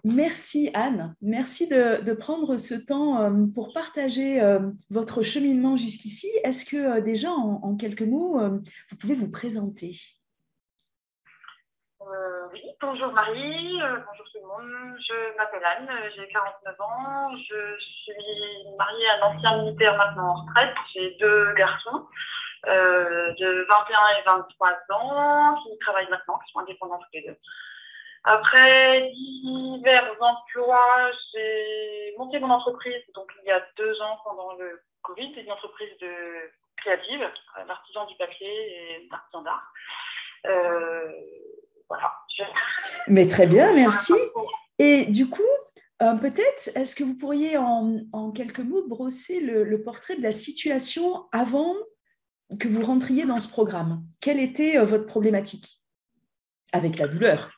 Merci Anne, merci de prendre ce temps pour partager votre cheminement jusqu'ici. Est-ce que déjà en quelques mots, vous pouvez vous présenter? Oui, bonjour Marie, bonjour tout le monde. Je m'appelle Anne, j'ai 49 ans. Je suis mariée à un ancien militaire maintenant en retraite. J'ai deux garçons de 21 et 23 ans qui travaillent maintenant, qui sont indépendants tous les deux. Après divers emplois, j'ai monté mon entreprise donc il y a 2 ans pendant le Covid, une entreprise de créative, d'artisan du papier et d'artisan d'art. Euh, voilà. Mais très bien, merci. Et du coup, peut-être, est-ce que vous pourriez en quelques mots brosser le portrait de la situation avant que vous rentriez dans ce programme? Quelle était votre problématique avec la douleur?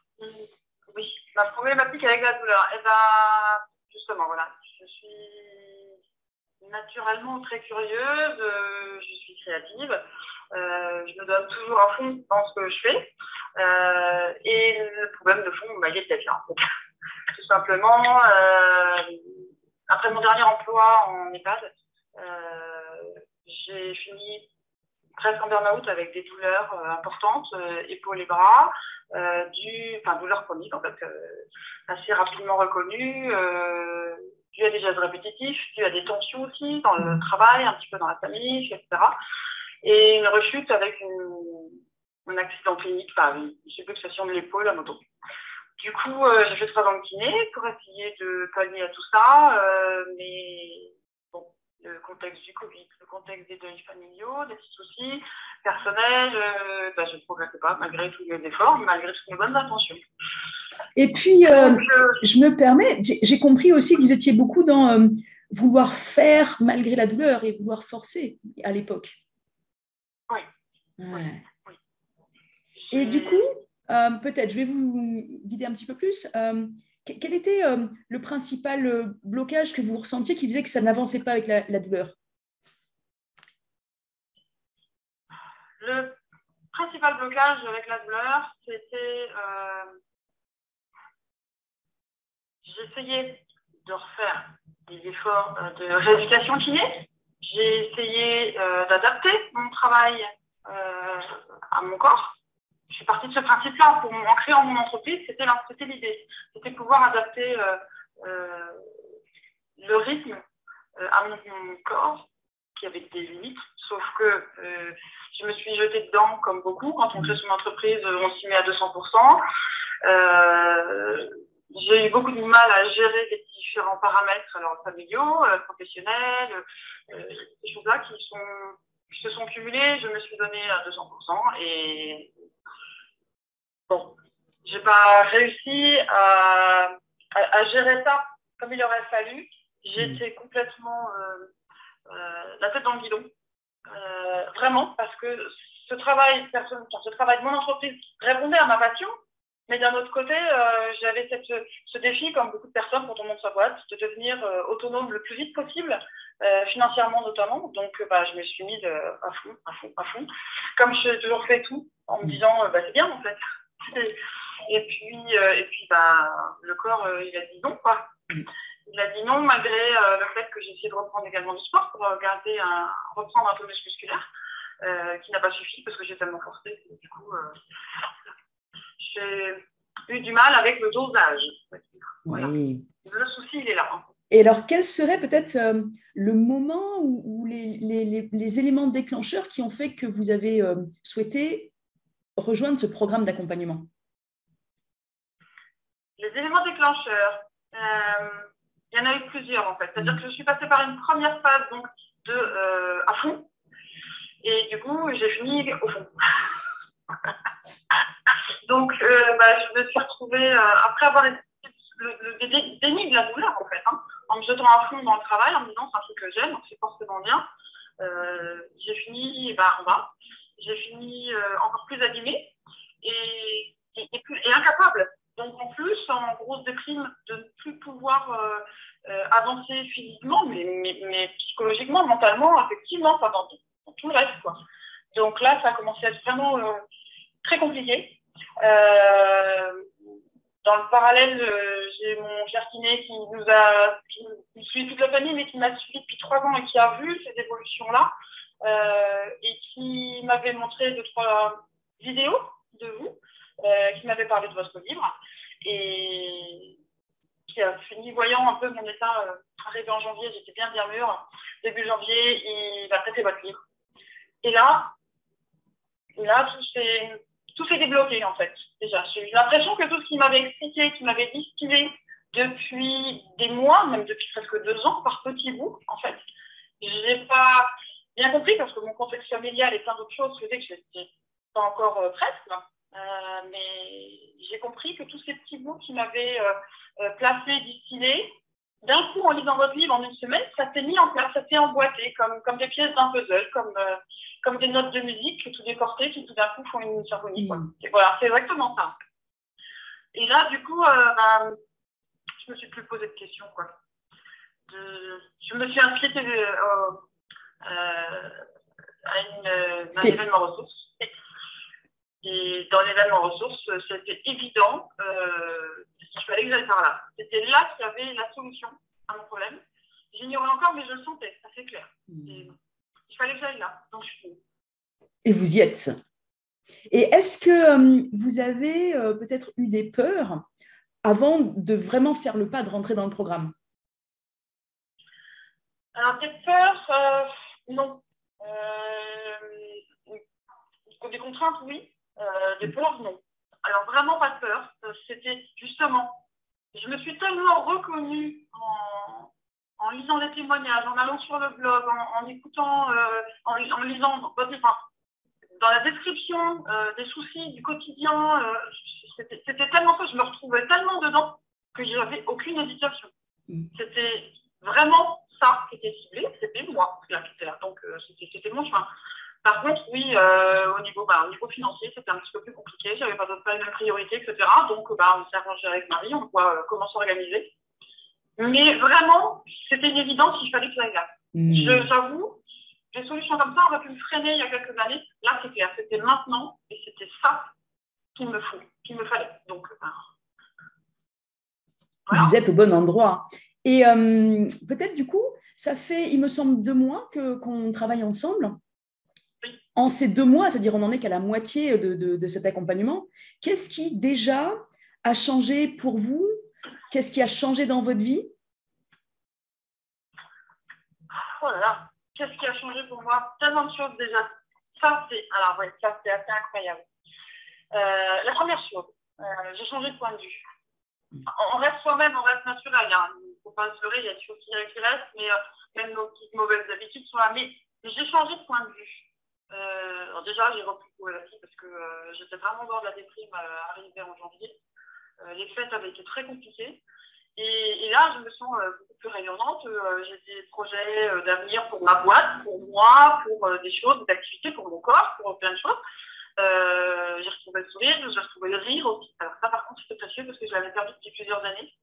Oui, ma problématique avec la douleur, eh ben, justement, voilà, je suis naturellement très curieuse, je suis créative, je me donne toujours à fond dans ce que je fais, et le problème de fond, bah, il est peut-être là, en fait. Tout simplement, après mon dernier emploi en EHPAD, j'ai fini presque en burn-out avec des douleurs importantes, épaules et bras, douleurs chroniques en fait, assez rapidement reconnues, dû à des gestes répétitifs, dû à des tensions aussi dans le travail, un petit peu dans la famille, etc. Et une rechute avec un accident clinique, une subluxation de l'épaule à moto. Du coup, j'ai fait 3 ans de kiné pour essayer de pallier à tout ça, mais bon, le contexte du Covid, le contexte des deuils familiaux, des petits soucis personnels, je ne progressais pas malgré tous mes efforts, malgré toutes mes bonnes intentions. Et puis, je me permets, j'ai compris aussi que vous étiez beaucoup dans vouloir faire malgré la douleur et vouloir forcer à l'époque. Oui. Ouais. Oui. Et du coup, peut-être, je vais vous guider un petit peu plus. Quel était le principal blocage que vous ressentiez qui faisait que ça n'avançait pas avec la douleur? Le principal blocage avec la douleur, c'était j'essayais de refaire des efforts de rééducation kiné. J'ai essayé d'adapter mon travail à mon corps. Je suis partie de ce principe-là. En créant mon entreprise, c'était l'idée. C'était pouvoir adapter le rythme à mon corps, qui avait des limites. Sauf que je me suis jetée dedans, comme beaucoup. Quand on crée son entreprise, on s'y met à 200%. J'ai eu beaucoup de mal à gérer les différents paramètres, alors familiaux, professionnels, ces choses-là qui se sont cumulées. Je me suis donnée à 200% et bon, j'ai pas réussi à gérer ça comme il aurait fallu. J'étais complètement la tête dans le guidon, vraiment, parce que ce travail de mon entreprise répondait à ma passion. Mais d'un autre côté, j'avais ce défi, comme beaucoup de personnes quand on monte sa boîte, de devenir autonome le plus vite possible, financièrement notamment. Donc, je me suis mise à fond. Comme j'ai toujours fait tout, en me disant, c'est bien en fait. Et puis, le corps, il a dit non, quoi. Il a dit non, malgré le fait que j'ai essayé de reprendre également du sport pour reprendre un peu musculaire, qui n'a pas suffi parce que j'ai tellement forcé. Du coup, j'ai eu du mal avec le dosage. Voilà. Oui. Le souci, il est là. Et alors, quel serait peut-être le moment ou les éléments déclencheurs qui ont fait que vous avez souhaité rejoindre ce programme d'accompagnement? Les éléments déclencheurs, il y en a eu plusieurs en fait. C'est-à-dire que je suis passée par une première phase donc, à fond, et du coup, j'ai fini au fond. Donc, je me suis retrouvée, après avoir le déni de la douleur, en fait, en me jetant à fond dans le travail, en me disant c'est un truc que j'aime, donc c'est forcément bien. J'ai fini en bas. J'ai fini encore plus abîmée et incapable. Donc, en plus, en grosse déprime de ne plus pouvoir avancer physiquement, mais psychologiquement, mentalement, affectivement, dans tout le reste, quoi. Donc là, ça a commencé à être vraiment très compliqué. Dans le parallèle, j'ai mon cher kiné qui nous suit toute la famille, mais qui m'a suivi depuis 3 ans et qui a vu ces évolutions-là et qui m'avait montré 2-3 vidéos de vous, qui m'avait parlé de votre livre et qui a fini voyant un peu mon état arrivé en janvier, j'étais bien mûre. Début janvier, il a prêté votre livre. Et là tout s'est débloqué, en fait, déjà. J'ai eu l'impression que tout ce qu'il m'avait expliqué, qu'il m'avait distillé depuis des mois, même depuis presque 2 ans, par petits bouts, en fait, je n'ai pas bien compris, parce que mon contexte familial et plein d'autres choses faisaient que je n'étais pas encore prête, mais j'ai compris que tous ces petits bouts qui m'avaient placé, distillé, d'un coup, en lisant votre livre en 1 semaine, ça s'est mis en place, ça s'est emboîté, comme des pièces d'un puzzle, comme des notes de musique, tout décorté, qui tout d'un coup font une symphonie. Et voilà, c'est exactement ça. Et là, du coup, je me suis plus posé de questions, quoi. Je me suis inscrite à un événement ressources. Et dans l'événement ressources, c'était évident qu'il fallait que j'aille par là. C'était là qu'il y avait la solution à mon problème. J'ignorais encore, mais je le sentais, ça c'est clair. Et il fallait que j'aille là. Donc, et vous y êtes. Et est-ce que vous avez peut-être eu des peurs avant de vraiment faire le pas de rentrer dans le programme? Alors, des peurs, non. Des contraintes, oui. Des peurs, non. Alors, vraiment pas de peur. C'était justement, je me suis tellement reconnue en lisant les témoignages, en allant sur le blog, en écoutant, en lisant, dans la description des soucis du quotidien, c'était tellement ça, je me retrouvais tellement dedans que je n'avais aucune hésitation. C'était vraiment ça qui était ciblé, c'était moi qui était là. Donc, c'était mon chemin. Par contre, oui, au niveau financier, c'était un petit peu plus compliqué. J'avais pas les mêmes priorités, etc. Donc, on s'est arrangé avec Marie, on voit comment s'organiser. Mais vraiment, c'était une évidence qu'il fallait que j'aille là. J'avoue, des solutions comme ça auraient pu me freiner il y a quelques années. Là, c'est clair, c'était maintenant et c'était ça qu'il me fallait. Donc, voilà. Vous êtes au bon endroit. Et peut-être, du coup, ça fait, il me semble, 2 mois qu'on travaille ensemble. Oui. En ces 2 mois, c'est-à-dire on n'en est qu'à la moitié de cet accompagnement, qu'est-ce qui déjà a changé pour vous? Qu'est-ce qui a changé dans votre vie? Oh là là, qu'est-ce qui a changé pour moi? Tellement de choses déjà. Ça, c'est assez incroyable. La première chose, j'ai changé de point de vue. On reste soi-même, on reste naturel. Il ne faut pas se leurrer, il y a des choses qui restent, mais même nos petites mauvaises habitudes sont là. Mais j'ai changé de point de vue. Alors déjà, j'ai repris la vie parce que j'étais vraiment dans de la déprime arrivée en janvier. Les fêtes avaient été très compliquées. Et là, je me sens beaucoup plus rayonnante. J'ai des projets d'avenir pour ma boîte, pour moi, pour des choses, des activités, pour mon corps, pour plein de choses. J'ai retrouvé le sourire, j'ai retrouvé le rire aussi. Alors ça, par contre, c'était précieux parce que je l'avais perdu depuis plusieurs années.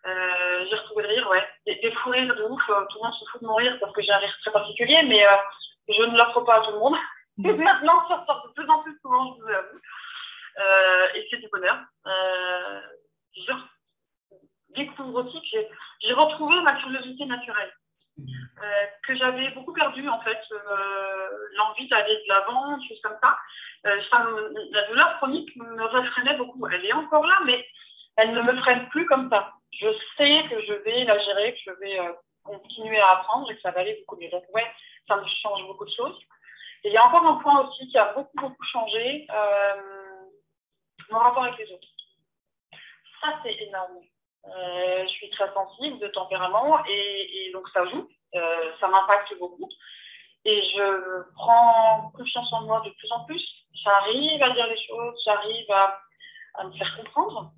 J'ai retrouvé le rire, ouais. Des fous rires de ouf. Tout le monde se fout de mon rire parce que j'ai un rire très particulier, mais je ne l'offre pas à tout le monde. Maintenant, ça sort de plus en plus souvent, je vous avoue. Et c'est du bonheur. Je découvre aussi que j'ai retrouvé ma curiosité naturelle. Que j'avais beaucoup perdu en fait, l'envie d'aller de l'avant, des choses comme ça. La douleur chronique me réfrénait beaucoup. Elle est encore là, mais elle ne me freine plus comme ça. Je sais que je vais la gérer, que je vais continuer à apprendre et que ça va aller beaucoup mieux. Donc ouais, ça me change beaucoup de choses. Et il y a encore un point aussi qui a beaucoup changé, mon rapport avec les autres. Ça, c'est énorme. Je suis très sensible de tempérament et donc ça joue, ça m'impacte beaucoup et je prends confiance en moi de plus en plus. J'arrive à dire les choses, j'arrive à me faire comprendre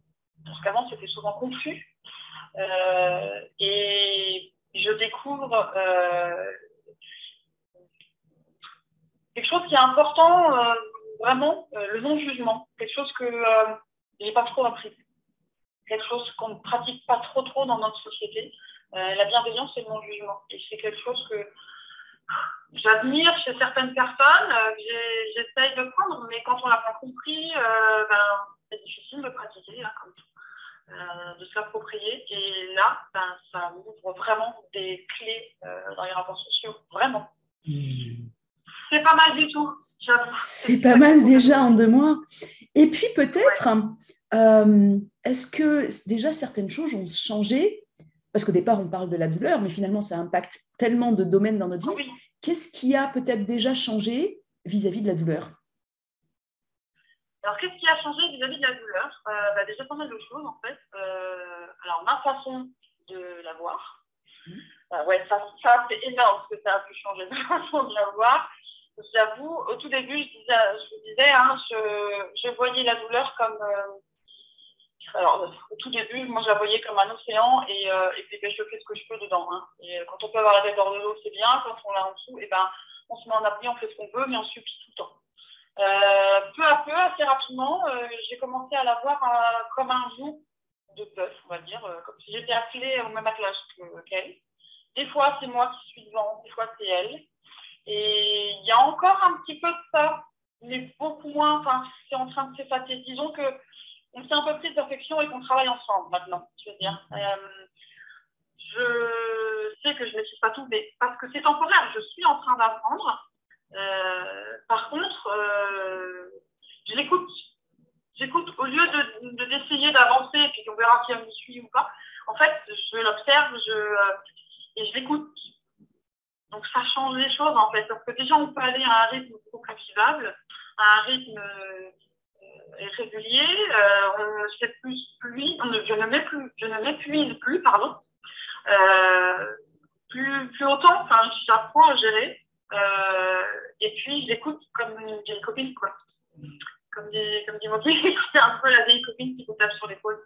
parce qu'avant c'était souvent confus et je découvre quelque chose qui est important, vraiment, le non-jugement, quelque chose que je n'ai pas trop appris. Quelque chose qu'on ne pratique pas trop dans notre société. La bienveillance et le non-jugement. Et c'est quelque chose que j'admire chez certaines personnes, j'essaye de prendre, mais quand on ne l'a pas compris, c'est difficile de pratiquer. Hein, comme tout. de se l'approprier. Et là, ça ouvre vraiment des clés dans les rapports sociaux. Vraiment. C'est pas mal du tout, j'avoue. C'est pas mal déjà en 2 mois. Et puis peut-être, est-ce que déjà certaines choses ont changé? Parce qu'au départ, on parle de la douleur, mais finalement, ça impacte tellement de domaines dans notre vie. Oui. Qu'est-ce qui a peut-être déjà changé vis-à-vis de la douleur? Alors, qu'est-ce qui a changé vis-à-vis de la douleur? Déjà pas mal de choses, en fait. Alors, ma façon de la voir. Ouais, ça c'est énorme, parce que ça a pu changer ma façon de la voir. J'avoue, au tout début, je vous disais, je voyais la douleur comme... alors, au tout début, moi, je la voyais comme un océan, et puis je fais ce que je peux dedans. Hein. Et quand on peut avoir la tête hors de l'eau, c'est bien. Quand on l'a en dessous, on se met en apnée, on fait ce qu'on veut, mais on subit tout le temps. Peu à peu, assez rapidement, j'ai commencé à la voir comme un joug de bœuf, on va dire, comme si j'étais affilée au même attelage qu'elle. Des fois, c'est moi qui suis devant, des fois, c'est elle. Et il y a encore un petit peu de ça, mais beaucoup moins. Enfin, c'est en train de s'effacer. Disons qu'on s'est un peu pris de perfection et qu'on travaille ensemble maintenant, je veux dire. Je sais que je ne maîtrise pas tout, mais parce que c'est temporaire, je suis en train d'apprendre. Par contre, je l'écoute. J'écoute au lieu d'essayer d'avancer et puis qu'on verra si elle me suit ou pas. En fait, je l'observe et je l'écoute. Donc, ça change les choses, en fait. Parce que déjà, on peut aller à un rythme beaucoup plus vivable, à un rythme régulier. Je ne m'épuise plus, pardon. Plus autant. Enfin, j'apprends à gérer. Et puis, je l'écoute comme une vieille copine, quoi. Comme dit mon fils, c'est un peu la vieille copine qui vous tape sur l'épaule.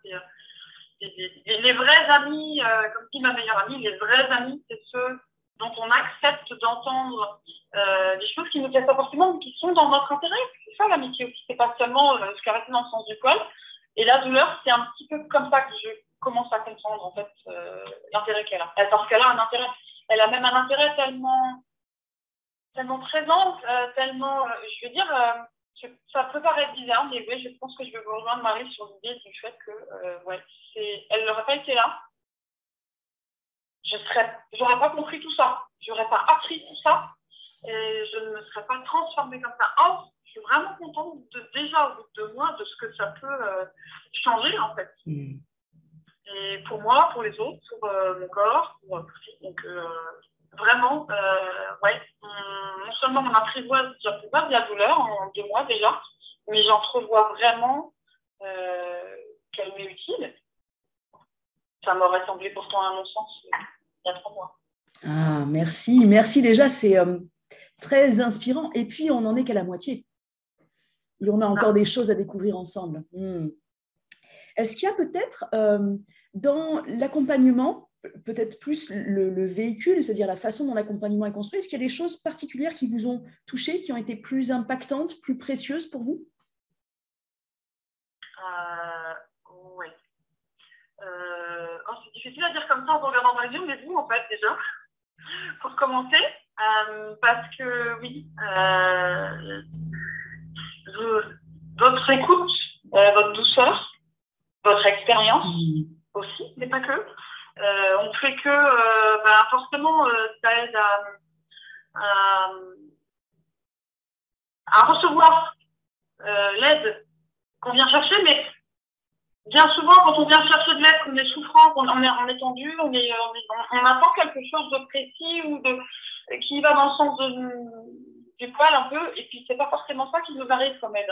Les vrais amis, comme dit ma meilleure amie, les vrais amis, c'est ceux dont on accepte d'entendre des choses qui ne nous plaisent pas forcément, mais qui sont dans notre intérêt. C'est ça l'amitié aussi, c'est pas seulement se caresser dans le sens du poil. Et la douleur, c'est un petit peu comme ça que je commence à comprendre en fait l'intérêt qu'elle a. Parce qu'elle a un intérêt, elle a même un intérêt tellement présent, tellement, je veux dire, ça peut paraître bizarre, mais oui, je pense que je vais vous rejoindre Marie sur l'idée du fait que, elle n'aurait pas été là. J'aurais pas compris tout ça, j'aurais pas appris tout ça, et je ne me serais pas transformée comme ça. Or, je suis vraiment contente déjà au bout de 2 mois de ce que ça peut changer en fait. Et pour moi, pour les autres, pour mon corps, donc vraiment, non seulement on apprivoise de la douleur en 2 mois déjà, mais j'entrevois vraiment qu'elle m'est utile. Ça m'aurait semblé pourtant un non-sens il y a 3 mois. Ah, merci. Merci déjà, c'est très inspirant. Et puis, on n'en est qu'à la moitié. Et on a encore des choses à découvrir ensemble. Est-ce qu'il y a peut-être dans l'accompagnement, peut-être plus le véhicule, c'est-à-dire la façon dont l'accompagnement est construit, est-ce qu'il y a des choses particulières qui vous ont touché, qui ont été plus impactantes, plus précieuses pour vous? Oui. C'est difficile à dire comme ça en regardant dans les yeux, mais vous, en fait, déjà, pour commencer, parce que, oui, votre écoute, votre douceur, votre expérience aussi, mais pas que. On fait que, forcément, ça aide à recevoir l'aide qu'on vient chercher, mais bien souvent, quand on vient chercher de l'aide, qu'on est souffrant, on est tendu, on attend quelque chose de précis ou qui va dans le sens du poil un peu, et puis c'est pas forcément ça qui nous arrive comme aide.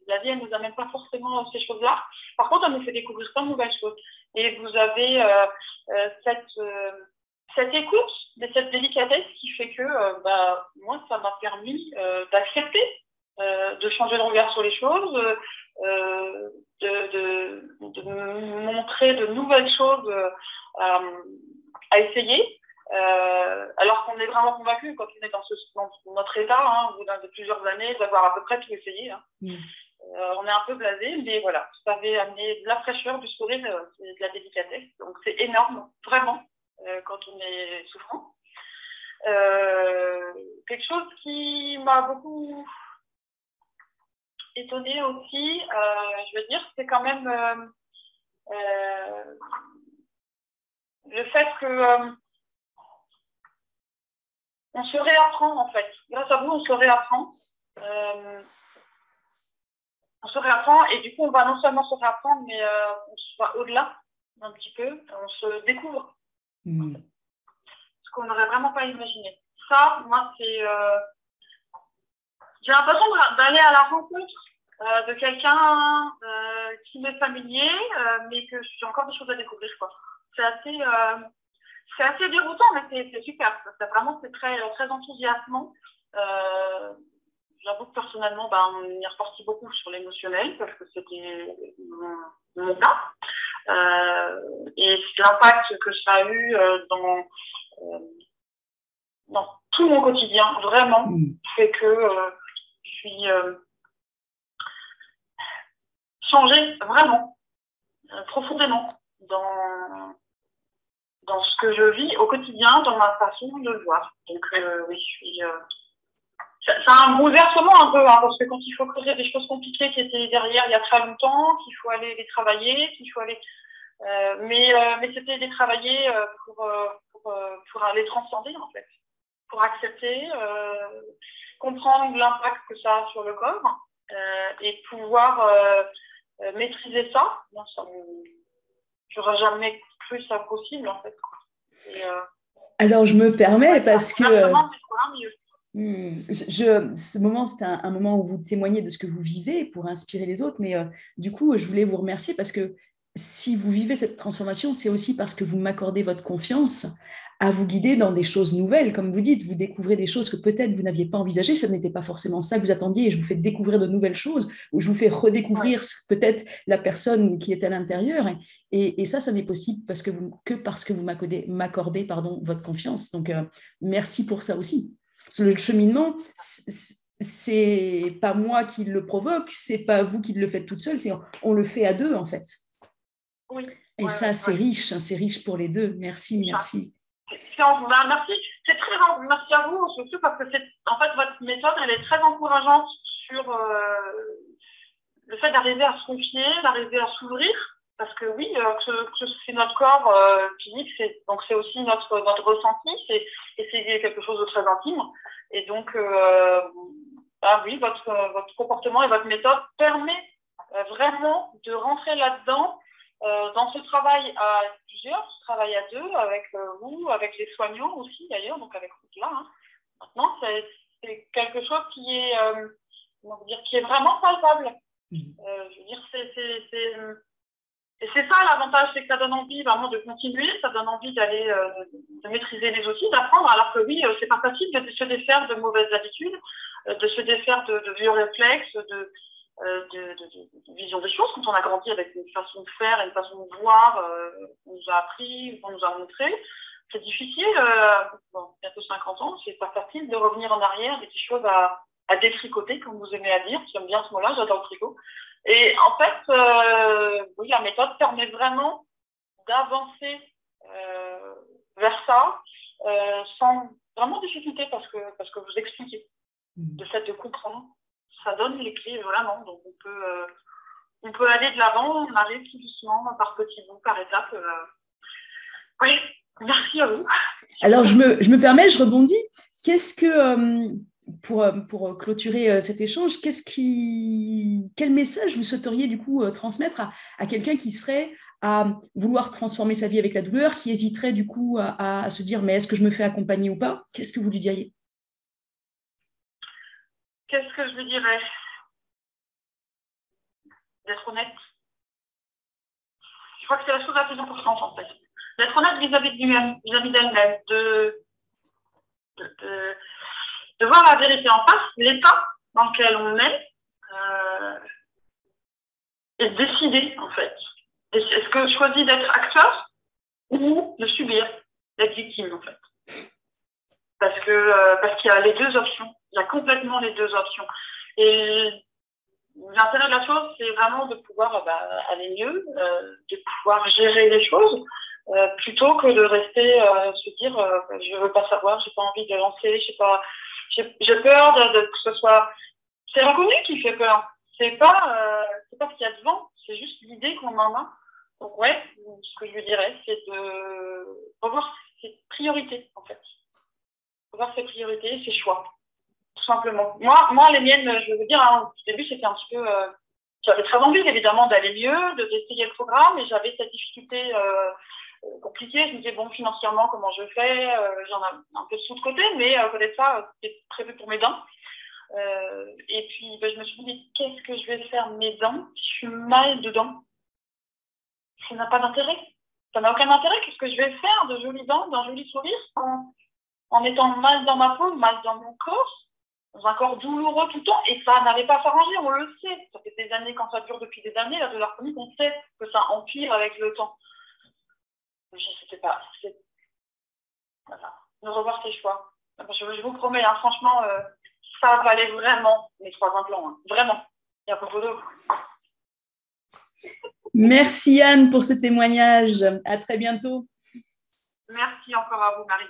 La vie, elle nous amène pas forcément ces choses-là. Par contre, elle nous fait découvrir plein de nouvelles choses. Et vous avez cette écoute, cette délicatesse qui fait que moi, ça m'a permis d'accepter, de changer de regard sur les choses, de montrer de nouvelles choses à essayer, alors qu'on est vraiment convaincu quand on est dans notre état, au bout de plusieurs années, d'avoir à peu près tout essayé. On est un peu blasé, mais voilà, ça avait amené de la fraîcheur, du sourire, de la délicatesse. Donc c'est énorme, vraiment, quand on est souffrant. Quelque chose qui m'a beaucoup étonnée aussi, je veux dire, c'est quand même le fait que on se réapprend en fait. Grâce à vous, on se réapprend. On se réapprend et du coup, on va non seulement se réapprendre, mais on va au-delà un petit peu. On se découvre. Ce qu'on n'aurait vraiment pas imaginé. Ça, moi, c'est... j'ai l'impression d'aller à la rencontre de quelqu'un qui m'est familier, mais que j'ai encore des choses à découvrir, quoi. C'est assez déroutant, mais c'est super. C'est très, très enthousiasmant. J'avoue que personnellement, on y est reparti beaucoup sur l'émotionnel parce que c'était mon cas. Et l'impact que ça a eu dans tout mon quotidien, vraiment, fait que je suis changée vraiment, profondément dans ce que je vis au quotidien, dans ma façon de le voir. Donc oui, je suis... c'est un bouleversement un peu, parce que quand il faut creuser des choses compliquées qui étaient derrière il y a très longtemps, qu'il faut aller les travailler, qu'il faut aller... mais c'était les travailler pour les transcender, en fait. Pour accepter, comprendre l'impact que ça a sur le corps et pouvoir maîtriser ça. J'aurais jamais cru ça possible, en fait. Alors, je me permets parce que... mieux. ce moment, c'est un moment où vous témoignez de ce que vous vivez pour inspirer les autres, mais du coup, je voulais vous remercier parce que si vous vivez cette transformation, c'est aussi parce que vous m'accordez votre confiance à vous guider dans des choses nouvelles. Comme vous dites, vous découvrez des choses que peut-être vous n'aviez pas envisagées, ça n'était pas forcément ça que vous attendiez, et je vous fais découvrir de nouvelles choses, ou je vous fais redécouvrir peut-être la personne qui est à l'intérieur, et ça n'est possible parce que vous m'accordez votre confiance. Donc, merci pour ça aussi. Le cheminement, c'est pas moi qui le provoque, c'est pas vous qui le faites toute seule, on le fait à deux en fait. Oui. Et c'est riche pour les deux. Merci. Merci. C'est très merci à vous, surtout parce que en fait votre méthode, elle est très encourageante sur le fait d'arriver à se confier, d'arriver à s'ouvrir. Parce que oui, que c'est notre corps physique, c'est aussi notre ressenti, et c'est quelque chose de très intime. Et donc, oui, votre comportement et votre méthode permet vraiment de rentrer là-dedans, dans ce travail à plusieurs, ce travail à deux, avec vous, avec les soignants aussi d'ailleurs, donc avec vous là. Maintenant, c'est quelque chose qui est vraiment palpable. Je veux dire, et c'est ça l'avantage, c'est que ça donne envie vraiment de continuer, ça donne envie d'aller de maîtriser les outils, d'apprendre, alors que oui, c'est pas facile de se défaire de mauvaises habitudes, de se défaire de vieux réflexes, de vision des choses, quand on a grandi avec une façon de faire et une façon de voir qu'on nous a appris, qu'on nous a montré. C'est difficile, bientôt 50 ans, c'est pas facile de revenir en arrière, des petites choses à détricoter, comme vous aimez à dire. J'aime bien ce mot-là, j'adore le tricot. Et en fait, oui, la méthode permet vraiment d'avancer vers ça sans vraiment difficulté parce que vous expliquez. Le fait de comprendre, ça donne les clés vraiment. Donc on peut aller de l'avant, on arrive tout doucement, par petits bouts, par étapes. Oui, merci à vous. Alors je me permets, je rebondis. Qu'est-ce que pour clôturer cet échange, quel message vous souhaiteriez du coup transmettre à quelqu'un qui serait à vouloir transformer sa vie avec la douleur, qui hésiterait du coup à se dire mais est-ce que je me fais accompagner ou pas? Qu'est-ce que vous lui diriez? Qu'est-ce que je lui dirais? D'être honnête. Je crois que c'est la chose la plus importante en fait. D'être honnête vis-à-vis de lui-même, vis-à-vis d'elle-même, de voir la vérité en face, l'état dans lequel on est, et de décider en fait. Est-ce que je choisis d'être acteur ou de subir, d'être victime en fait? Parce qu'il y a les deux options. Il y a complètement les deux options. Et l'intérêt de la chose, c'est vraiment de pouvoir aller mieux, de pouvoir gérer les choses, plutôt que de rester se dire je veux pas savoir, j'ai pas envie de lancer, j'ai peur que ce soit. C'est l'inconnu qui fait peur. C'est pas ce qu'il y a devant, c'est juste l'idée qu'on en a. Donc, ouais, ce que je lui dirais, c'est de revoir ses priorités, en fait. Revoir ses priorités, ses choix, tout simplement. Moi les miennes, je veux dire, hein, au début, c'était un petit peu... j'avais très envie, évidemment, d'aller mieux, d'essayer le programme, et j'avais cette difficulté compliquée. Je me disais, bon, financièrement, comment je fais? J'en ai un peu de sous de côté, mais à côté de ça, c'était prévu pour mes dents. Et puis, je me suis dit, qu'est-ce que je vais faire mes dents si je suis mal dedans? Ça n'a pas d'intérêt. Ça n'a aucun intérêt. Qu'est-ce que je vais faire de jolies dents, d'un joli sourire en étant mal dans ma peau, mal dans mon corps, dans un corps douloureux tout le temps, et ça n'avait pas s'arranger, on le sait. Ça fait des années, quand ça dure depuis des années, la douleur chronique, on sait que ça empire avec le temps. C'était pas... Voilà. De revoir ses choix. Je vous promets, hein, franchement, ça valait vraiment mes 3 implants. Hein. Vraiment. Il y a pas photo. Merci Anne pour ce témoignage. À très bientôt. Merci encore à vous, Marie.